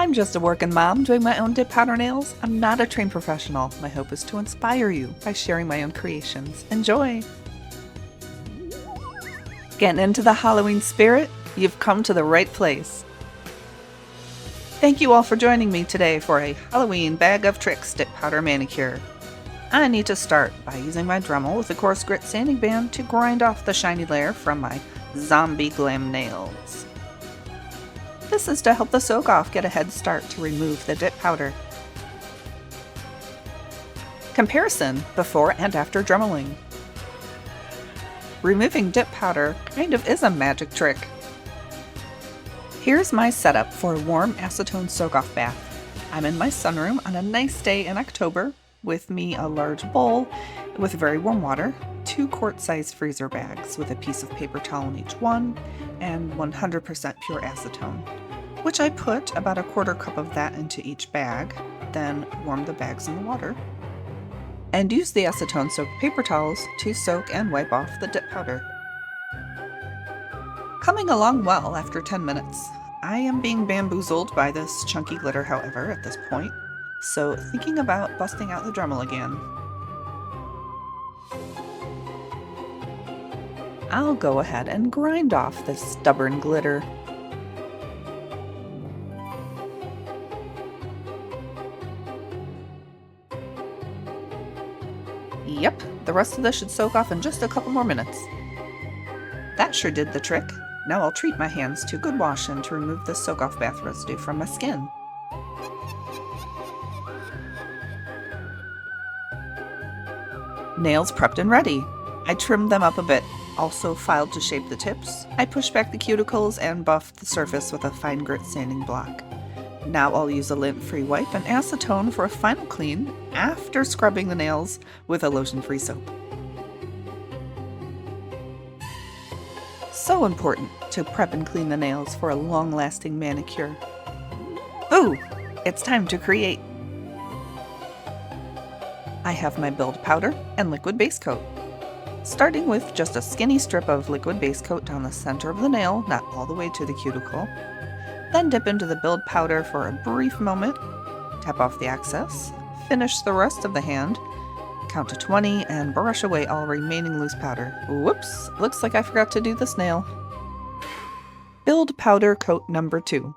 I'm just a working mom doing my own dip powder nails. I'm not a trained professional. My hope is to inspire you by sharing my own creations. Enjoy! Getting into the Halloween spirit? You've come to the right place. Thank you all for joining me today for a Halloween bag of tricks dip powder manicure. I need to start by using my Dremel with a coarse grit sanding band to grind off the shiny layer from my zombie glam nails. This is to help the soak-off get a head start to remove the dip powder. Comparison before and after dremeling. Removing dip powder kind of is a magic trick. Here's my setup for a warm acetone soak-off bath. I'm in my sunroom on a nice day in October, with me a large bowl with very warm water, 2 quart-sized freezer bags with a piece of paper towel in each one, and 100% pure acetone, which I put about a quarter cup of that into each bag, then warm the bags in the water, and use the acetone-soaked paper towels to soak and wipe off the dip powder. Coming along well after 10 minutes. I am being bamboozled by this chunky glitter, however, at this point, so thinking about busting out the Dremel again. I'll go ahead and grind off this stubborn glitter. Yep, the rest of this should soak off in just a couple more minutes. That sure did the trick. Now I'll treat my hands to a good wash-in to remove the soak-off bath residue from my skin. Nails prepped and ready. I trimmed them up a bit, also filed to shape the tips. I pushed back the cuticles and buffed the surface with a fine grit sanding block. Now I'll use a lint-free wipe and acetone for a final clean after scrubbing the nails with a lotion-free soap. So important to prep and clean the nails for a long-lasting manicure. Ooh, it's time to create. I have my build powder and liquid base coat. Starting with just a skinny strip of liquid base coat down the center of the nail, not all the way to the cuticle. Then dip into the build powder for a brief moment, tap off the excess, finish the rest of the hand, count to 20, and brush away all remaining loose powder. Whoops, looks like I forgot to do this nail. Build powder coat number 2.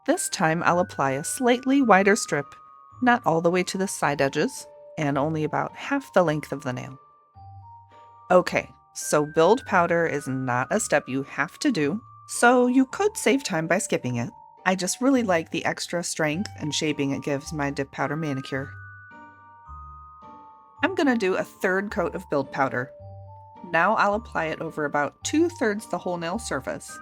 This time I'll apply a slightly wider strip, not all the way to the side edges, and only about half the length of the nail. Okay, so build powder is not a step you have to do, so you could save time by skipping it. I just really like the extra strength and shaping it gives my dip powder manicure. I'm gonna do a third coat of build powder. Now I'll apply it over about 2/3 the whole nail surface.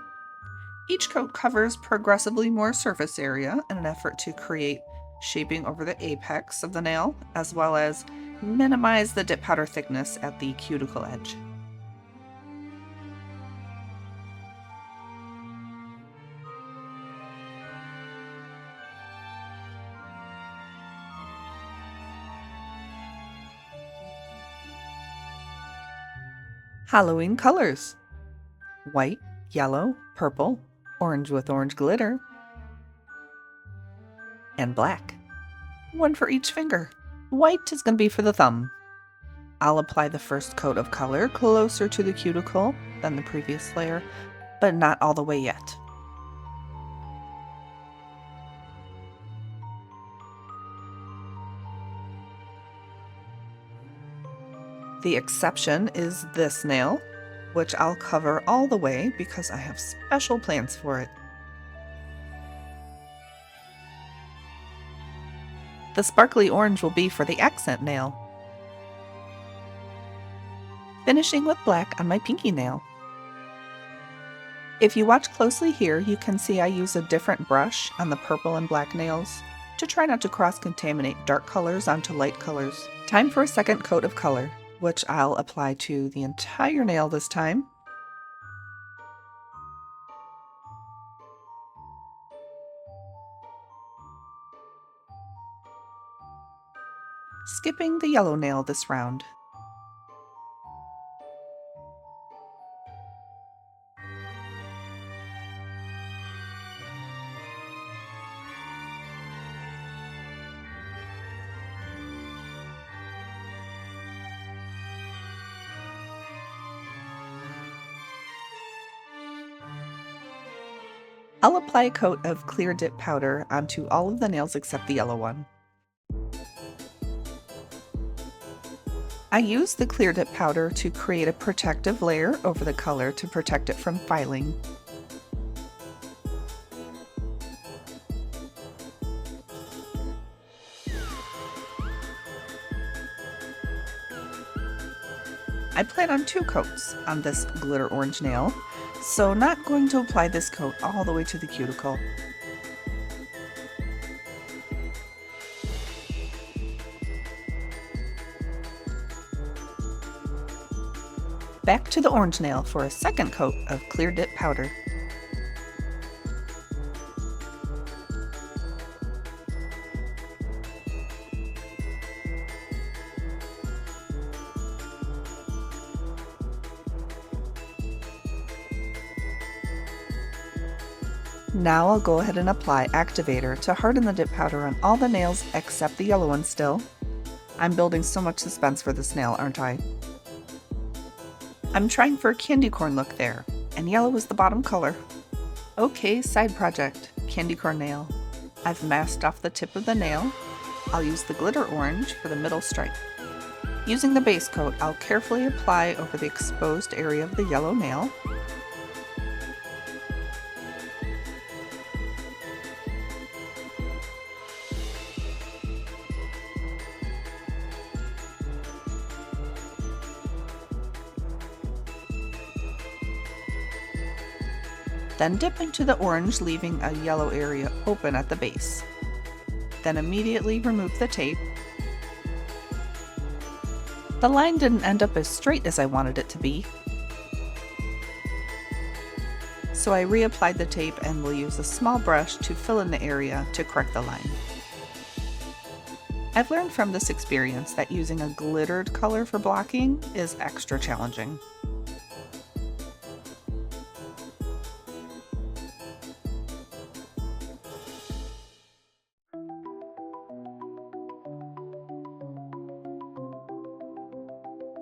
Each coat covers progressively more surface area in an effort to create shaping over the apex of the nail, as well as minimize the dip powder thickness at the cuticle edge. Halloween colors: white, yellow, purple, orange with orange glitter, and black. One for each finger. White is going to be for the thumb. I'll apply the first coat of color closer to the cuticle than the previous layer, but not all the way yet. The exception is this nail, which I'll cover all the way because I have special plans for it. The sparkly orange will be for the accent nail. Finishing with black on my pinky nail. If you watch closely here, you can see I use a different brush on the purple and black nails to try not to cross-contaminate dark colors onto light colors. Time for a second coat of color, which I'll apply to the entire nail this time. Skipping the yellow nail this round. I'll apply a coat of clear dip powder onto all of the nails except the yellow one. I use the clear dip powder to create a protective layer over the color to protect it from filing. I plan on 2 coats on this glitter orange nail, so not going to apply this coat all the way to the cuticle. Back to the orange nail for a second coat of clear dip powder. Now I'll go ahead and apply activator to harden the dip powder on all the nails except the yellow one still. I'm building so much suspense for this nail, aren't I? I'm trying for a candy corn look there, and yellow is the bottom color. Okay, side project, candy corn nail. I've masked off the tip of the nail. I'll use the glitter orange for the middle stripe. Using the base coat, I'll carefully apply over the exposed area of the yellow nail. Then dip into the orange, leaving a yellow area open at the base. Then immediately remove the tape. The line didn't end up as straight as I wanted it to be, so I reapplied the tape and will use a small brush to fill in the area to correct the line. I've learned from this experience that using a glittered color for blocking is extra challenging.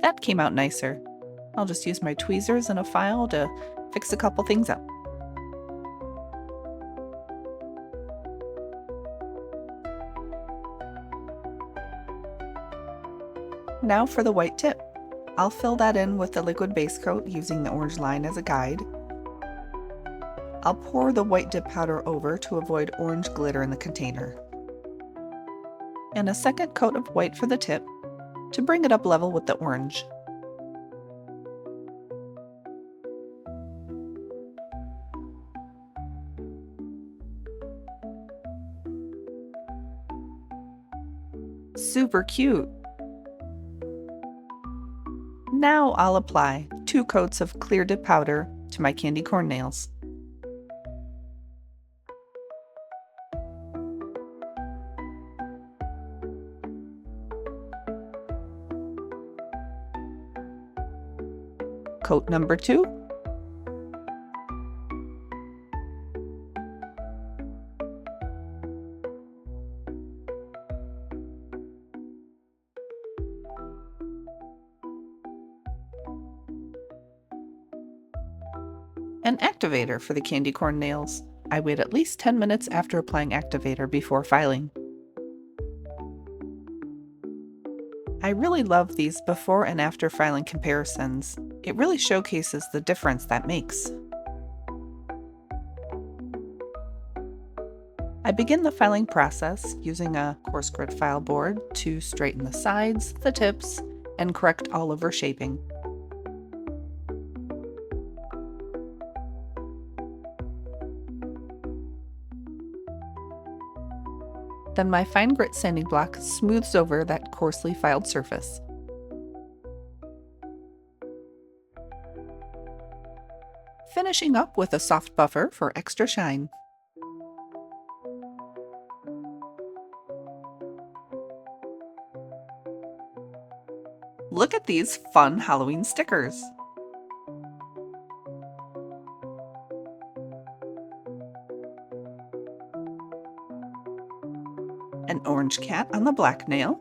That came out nicer. I'll just use my tweezers and a file to fix a couple things up. Now for the white tip. I'll fill that in with the liquid base coat using the orange line as a guide. I'll pour the white dip powder over to avoid orange glitter in the container. And a second coat of white for the tip to bring it up level with the orange. Super cute! Now I'll apply 2 coats of clear dip powder to my candy corn nails. Coat number 2. An activator for the candy corn nails. I wait at least 10 minutes after applying activator before filing. I really love these before and after filing comparisons. It really showcases the difference that makes. I begin the filing process using a coarse grit file board to straighten the sides, the tips, and correct all over shaping. Then my fine grit sanding block smooths over that coarsely filed surface. Finishing up with a soft buffer for extra shine. Look at these fun Halloween stickers! An orange cat on the black nail,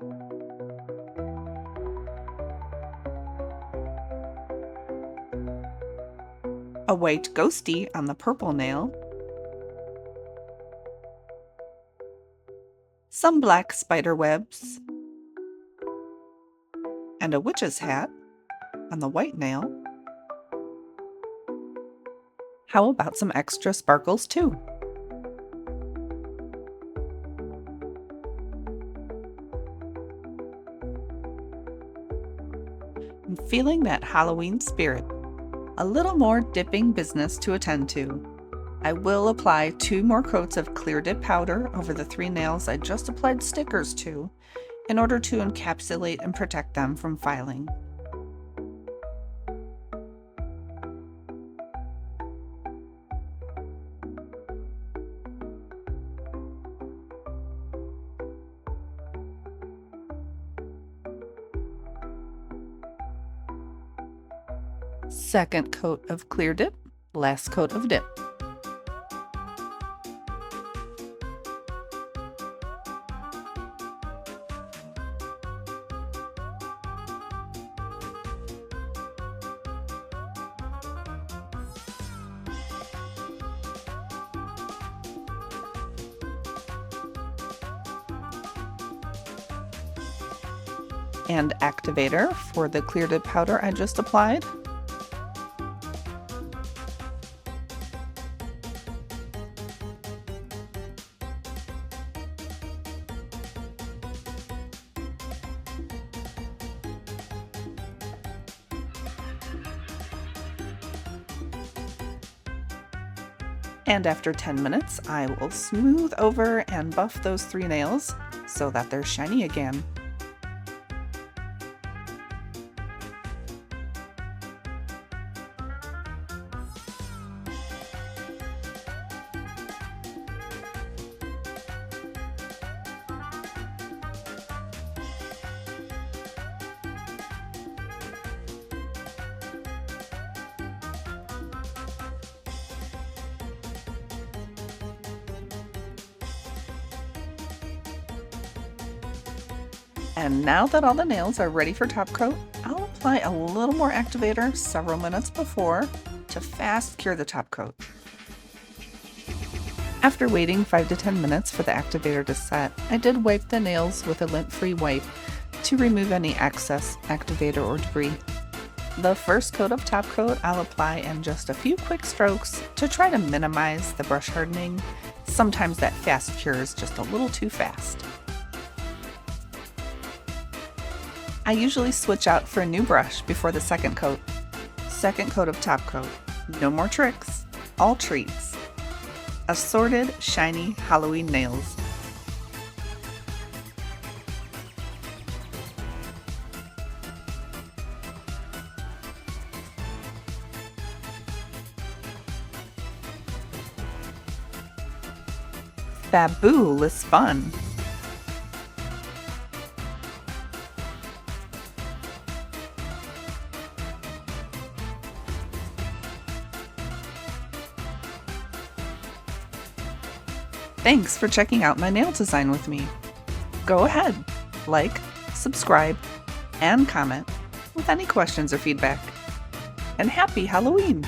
a white ghostie on the purple nail, some black spider webs, and a witch's hat on the white nail. How about some extra sparkles too? I'm feeling that Halloween spirit. A little more dipping business to attend to. I will apply 2 more coats of clear dip powder over the 3 nails I just applied stickers to in order to encapsulate and protect them from filing. Second coat of clear dip, last coat of dip. And activator for the clear dip powder I just applied. And after 10 minutes, I will smooth over and buff those 3 nails so that they're shiny again. And now that all the nails are ready for top coat, I'll apply a little more activator several minutes before to fast cure the top coat. After waiting 5 to 10 minutes for the activator to set, I did wipe the nails with a lint-free wipe to remove any excess activator or debris. The first coat of top coat I'll apply in just a few quick strokes to try to minimize the brush hardening. Sometimes that fast cure is just a little too fast. I usually switch out for a new brush before the second coat. Second coat of top coat. No more tricks, all treats. Assorted, shiny Halloween nails. Fabulous fun! Thanks for checking out my nail design with me. Go ahead, like, subscribe, and comment with any questions or feedback. And happy Halloween!